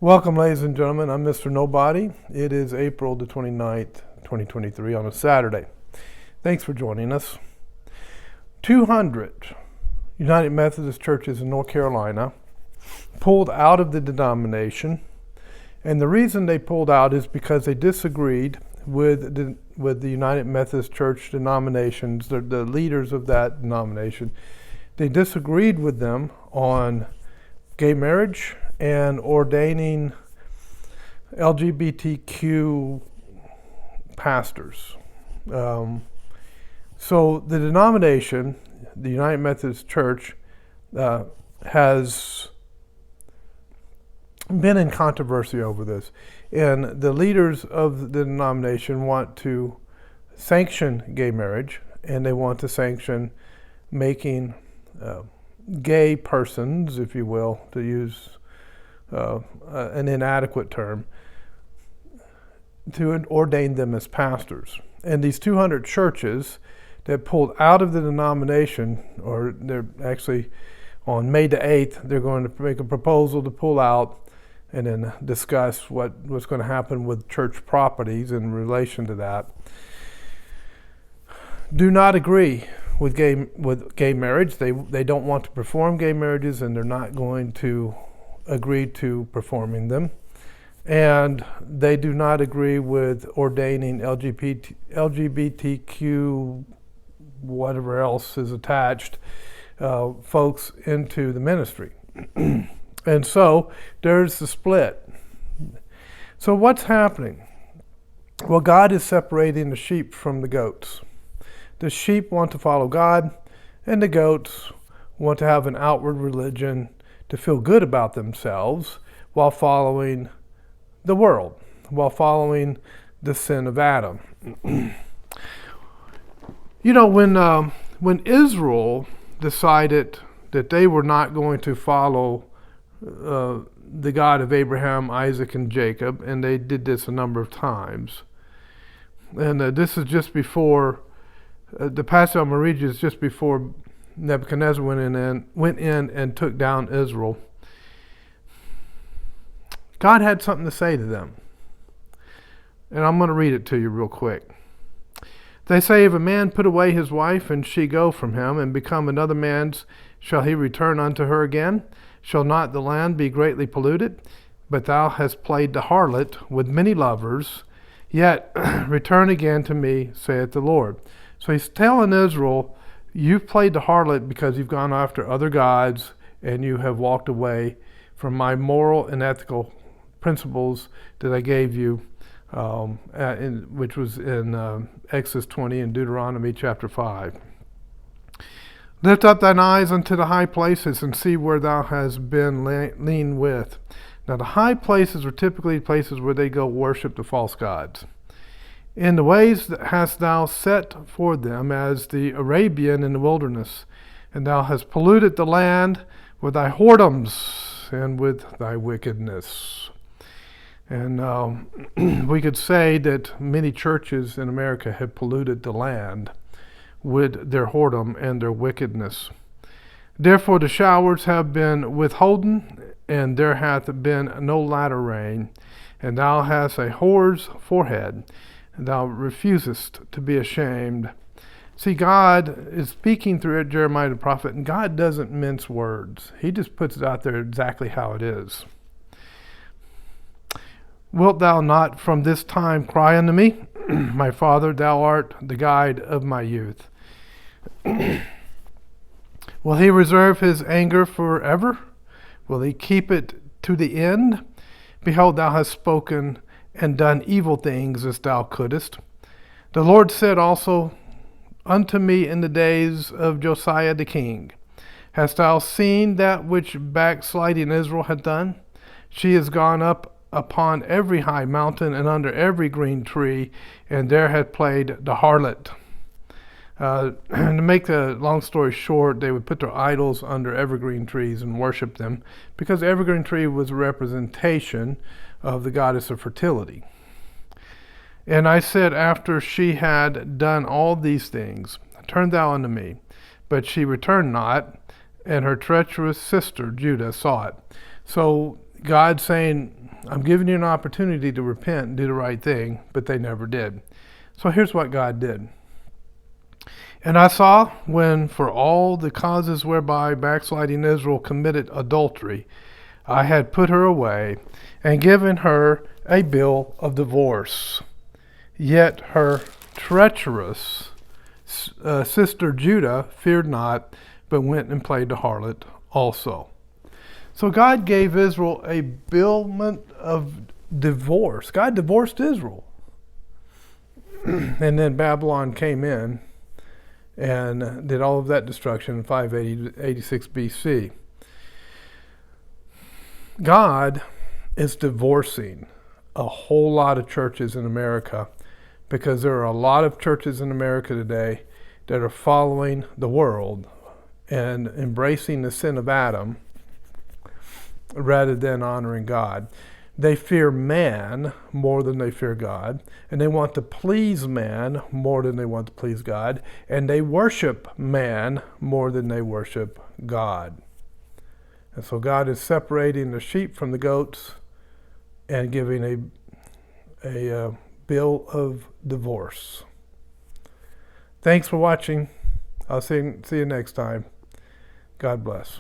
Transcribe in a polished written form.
Welcome, ladies and gentlemen. I'm Mr. Nobody. It is April the 29th, 2023 on a Saturday. Thanks for joining us. 200 United Methodist churches in North Carolina pulled out of the denomination, and the reason they pulled out is because they disagreed with the United Methodist Church denominations, the leaders of that denomination. They disagreed with them on gay marriage and ordaining LGBTQ pastors. So the denomination, the United Methodist Church, has been in controversy over this. And the leaders of the denomination want to sanction gay marriage, and they want to sanction making gay persons, if you will, to use an inadequate term, to ordain them as pastors. And these 200 churches that pulled out of the denomination, or they're actually on May the 8th, they're going to make a proposal to pull out and then discuss what's going to happen with church properties in relation to that, do not agree with gay marriage. They don't want to perform gay marriages, and they're not going to agree to performing them. And they do not agree with ordaining LGBTQ, whatever else is attached, folks into the ministry. And so there's the split. So what's happening? Well, God is separating the sheep from the goats. The sheep want to follow God, and the goats want to have an outward religion to feel good about themselves while following the world, while following the sin of Adam. You know, when Israel decided that they were not going to follow the God of Abraham, Isaac, and Jacob, and they did this a number of times, and this is just before the passage I'm going to read you is just before Nebuchadnezzar went in and took down Israel. God had something to say to them, and I'm going to read it to you real quick. They say, if a man put away his wife, and she go from him, and become another man's, shall he return unto her again? Shall not the land be greatly polluted? But thou hast played the harlot with many lovers, yet return again to me, saith the Lord. So he's telling Israel, you've played the harlot because you've gone after other gods, and you have walked away from my moral and ethical principles that I gave you, which was in Exodus 20 and Deuteronomy chapter 5. Lift up thine eyes unto the high places, and see where thou hast been lean with. Now the high places are typically places where they go worship the false gods. In the ways that hast thou set for them as the Arabian in the wilderness, and thou hast polluted the land with thy whoredoms and with thy wickedness. And we could say that many churches in America have polluted the land with their whoredom and their wickedness. Therefore the showers have been withholden, and there hath been no latter rain, and thou hast a whore's forehead, and thou refusest to be ashamed. See, God is speaking through Jeremiah the prophet, and God doesn't mince words. He just puts it out there exactly how it is. Wilt thou not from this time cry unto me? My Father, thou art the guide of my youth. Will he reserve his anger forever? Will he keep it to the end? Behold, thou hast spoken and done evil things as thou couldest. The Lord said also unto me in the days of Josiah the king, hast thou seen that which backsliding Israel hath done? She is gone up upon every high mountain and under every green tree, and there had played the harlot. And to make the long story short, they would put their idols under evergreen trees and worship them, because the evergreen tree was a representation of the goddess of fertility. And I said, after she had done all these things, turn thou unto me. But she returned not, and her treacherous sister Judah saw it. So God saying, I'm giving you an opportunity to repent and do the right thing, but they never did. So here's what God did. And I saw when for all the causes whereby backsliding Israel committed adultery, I had put her away and given her a bill of divorce. Yet her treacherous sister Judah feared not, but went and played the harlot also. So God gave Israel a bill of divorce. God divorced Israel. And then Babylon came in and did all of that destruction in 586 BC. God is divorcing a whole lot of churches in America because there are a lot of churches in America today that are following the world and embracing the sin of Adam rather than honoring God. They fear man more than they fear God, and they want to please man more than they want to please God, and they worship man more than they worship God. And so God is separating the sheep from the goats and giving a bill of divorce. Thanks for watching. I'll see you next time. God bless.